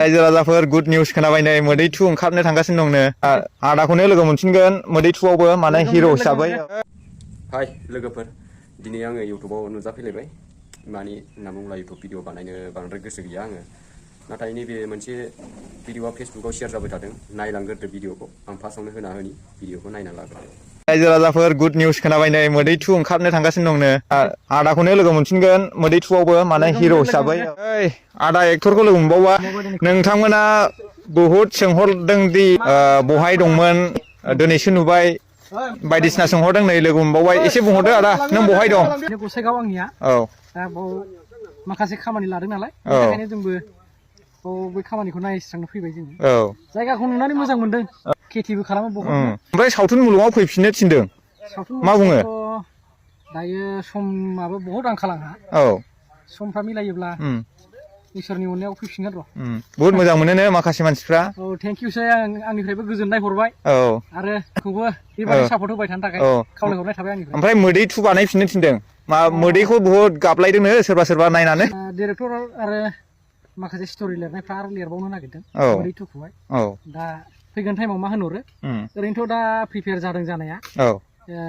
रायजो राजाफोर good news खोनाबाय नै मोदै 2 ओंखारनो थांगासिनो दंनो आदाखौनो लोगो मोनफिनगोन मोदै 2आवबो माने हिरो हिसाबै हाय लोगोफोर दिनै आङो इउटुबाव नुजाफैलायबाय मानि होनना बुङोब्ला इउटुब भिडिअ बानायनो बांद्राय गोसो गैया आङो नाथाय नैबे मोनसे भिडिअआ फेसबुकाव शेयार जाबाय थादों नायलांग्रोदो भिडिअखौ आं फार्स्टआवनो होना होनि भिडिअखौ नायना लाग्रोदो रायजो राजाफोर गुड निउस खोनाबाय नै मोदै 2 ओंखारनो थांगासिनो दंनो आदाखौनो लोगो मोनफिनगोन मोदै 2आवबो माने हिरो हिसाबै ओइ आदा एक्टरखौ लोगो मोनबावबा नोंथांमोना बहुद सोंहरदों दि बहाय दंमोन दिनैसो नुबाय बायदिसिना सोंहरदों नै लोगो मोनबावबाय एसे बुंहरदो आदा नों बहाय दं गसाइगाव आंनिया औ दा बाव माखासे खामानि लादों नालाय बेनिखायनो जोंबो बै खामानिखौ नायस्रांनो फैबाय जोङो औ जायगाखौ नुनानै मोजां मोनदों खेथिबो खालामो बहुत ओमफ्राय सावथुन मुलुगाव फैफिननो थिनदों सावथुन मा बुङो दायो समाबो बहुत आंखाल आंहा औ समफ्रा मिलायोब्ला इसोरनि अननायाव फैफिनगोन र' बहुत मोजां मोनो माखासे मानसिफ्रा औ थेंक इउ सै आंनिफ्रायबो गोजोननाय हरबाय औ आरो खौबो बेबायदि सापर्ट होबाय थानो थाखाय खावलायहरनाय थाबाय आंनिफ्राय ओमफ्राय मोदै 2 बानायफिननो थिनदों मा मोदैखौ बहुत गाबलायदोंनो सोरबा सोरबा नायनानै डिरेक्टर आरो माखासे स्ट'रि लिरनायफ्रा आरो लिरबावनो नागिरदों मोदै 2 खौहाय दा फैगोन टाइमाव मा होनहरो ओरैनोथ' दा प्रिपेयार जादों जानाया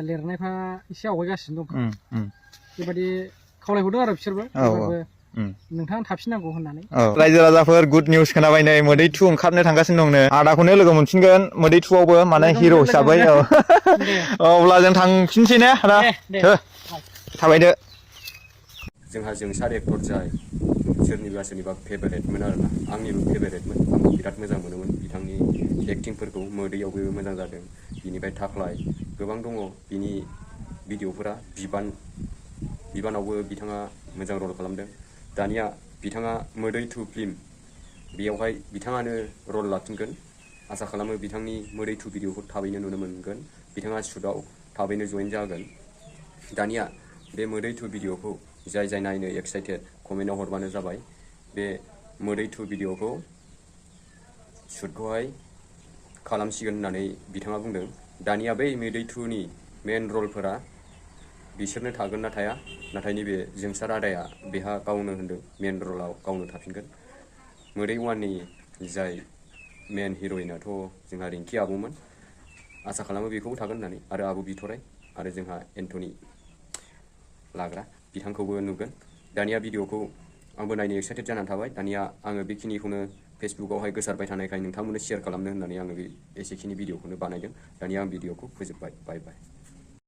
लिरनायफ्रा एसे आवगायगासिनो दं बेबायदि खावलायहरदों आरो बिसोरबो नोंथाङा थाफिननांगौ होननानै रायजो राजाफोर गुड निउस खोनाबाय नै मोदै 2 ओंखारनो थांगासिनो दंनो आदाखौनो लोगो मोनफिनगोन मोदै 2आवबो माने हिरो हिसाबै अब्ला जों थांफिनसै ने आदा थाबायदो जोंहा जोंसार एक्टर जाय सोरनिबा फेभारेटमोन आरोना आंनिबो फेभारेटमोन आंबो बिराद मोजां मोनोमोन बिथांनि एक्टिंफोरखौ मोदैयावबो मोजां जादों बिनिफ्राय थाख्लाय गोबां दङ बिनि भिडिअफोरा बिबानावबो बिथाङा मोजां रल खालामदों दानिया बिथाङा मोदै 2 फिल्म बेयावहाय बिथाङानो रल लाफिनगोन आसा खालामो बिथांनि मोदै 2 भिडिअखौ थाबैनो नुनो मोनगोन बिथाङा शुटआव थाबैनो जइन जागोन दानिया बे मोदै 2 भिडिअखौ जाय नायनो एक्साइटेड कमेन्टआव हरबानो जाबाय बे मोदै 2 भिडिअखौ शुटखौहाय खालामसिगोन होननानै बिथाङा बुंदों दानिया बै मोदै 2 नि मेन रलफोरा बिसोरनो थागोन ना थाया नाथाय नैबे जोंसार आदाया बेहा गावनो होनदों मेन रलाव गावनो थाफिनगोन मोदै 1 नि जाय मेन हिर'इनाथ' जोंहा रिंकि आब'मोन आसा खालामो बेखौबो थागोन होननानै आरो आबु बिथराय आरो जोंहा एन्टनि लाग्रा बिथांखौबो नुगोन दानिया भिडिअखौ आंबो नायनो एक्साइटेड जानानै थाबाय दानिया आङो बेखिनिखौनो फेसबुकावहाय गोसारबाय थानायखाय नोंथांमोननो शेयार खालामनो होननानै आङो बे एसेखिनि भिडिअखौनो बानायदों दानिया आं भिडिअखौ फोजोबबाय बाय बाय